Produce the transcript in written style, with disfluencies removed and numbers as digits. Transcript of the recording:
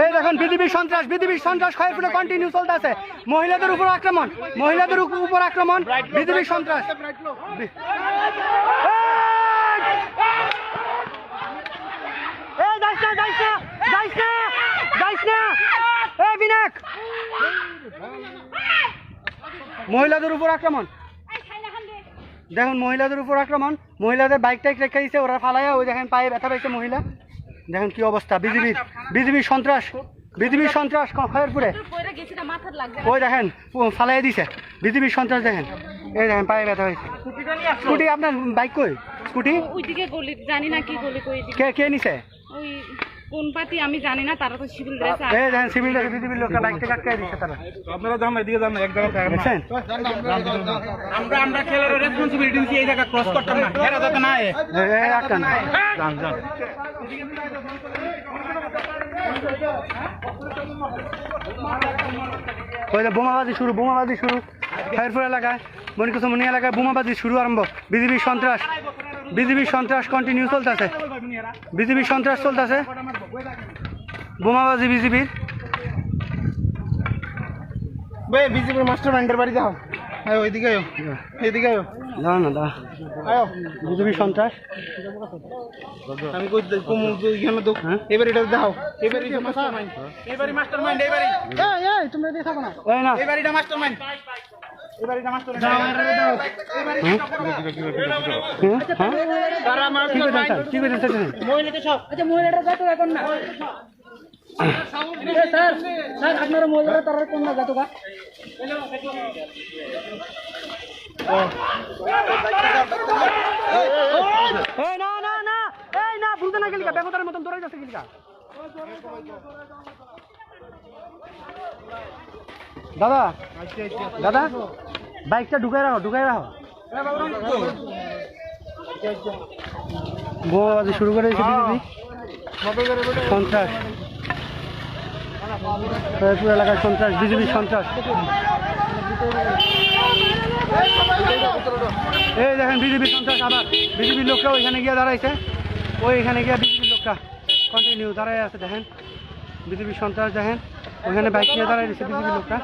এই দেখুন বিজিবির সন্ত্রাস খয়েরপুরে কন্টিনিউ চলতেছে। মহিলাদের উপর আক্রমণ, বিজিবির সন্ত্রাস। মহিলাদের উপর আক্রমণ, দেখুন মহিলাদের উপর আক্রমণ। মহিলাদের বাইকটা রেখে দিচ্ছে, ওরা ফালাইয়া ওই দেখেন পায়ে ব্যথা পাইছে মহিলা। দেখেন কি অবস্থা, বিজিবির সন্ত্রাস খয়েরপুরে। ওই দেখেন ফালাই দিছে বিজিবির সন্ত্রাস। দেখেন এই দেখেন পায়ে ব্যথা হয়েছে। স্কুটি আপনার বাইক কই? স্কুটি ওইদিকে গলি জানি না কি গলি কই কে নিছে? ওই কোন পার্টি আমি জানি না, তারা তো সিভিল ড্রেস আছে। এই দেখেন সিভিল ড্রেস বিজিবির লোকটা বাইক থেকে আটকে দিছে তারা। আপনারা যান এদিকে যান, এক জায়গায় থাকেন দেখছেন? আমরা খেলার রেসপন্সিবিলিটি নিছি, এই জায়গা ক্রস করতাম না, এরা যাতে না আয়। এই আটকান যান ওই যে বোমাবাজি শুরু খয়েরপুর এলাকায়, মনিকুসমনি এলাকায় বোমাবাজি শুরু আরম্ভ। বিজিবির সন্ত্রাস কন্টিনিউ চলতেছে। বোমাবাজি বিজিবির। বিজেপির মাস্টার মাইন্ডের বাড়ি যাও, ওইদিকে এদিকে দাঁড়া না দাঁড়া, বিজিবির সন্ত্রাস। আমি কই এখানে তো এবারে এটা দাও, এবারে মাস্টার মাইন্ড, এবারে তোমরা দিয়ে থাকো না, ওই না এবারে মাস্টার মাইন্ড। আপনারা মহিলারা তারা কোন না যাতো কা না বুঝতে না গেলি বেগতার মতন দৌড়াই যাচ্ছে গেলিকা। দাদা বাইকটা ঢুকাই রাখো বোমাবাজি শুরু করে দিয়েছে বিজেপি সন্ত্রাস। খয়েরপুর এলাকার সন্ত্রাস, বিজেপির সন্ত্রাস। এই দেখেন বিজেপির সন্ত্রাস, আবার বিজেপির লোকরা ওইখানে গিয়ে দাঁড়াইছে, ওইখানে গিয়ে বিজেপির লোকটা কন্টিনিউ দাঁড়াই আছে। দেখেন বিজেপির সন্ত্রাস, দেখেন ওইখানে বাইক নিয়ে দাঁড়াই দিচ্ছে বিজেপির লোকটা।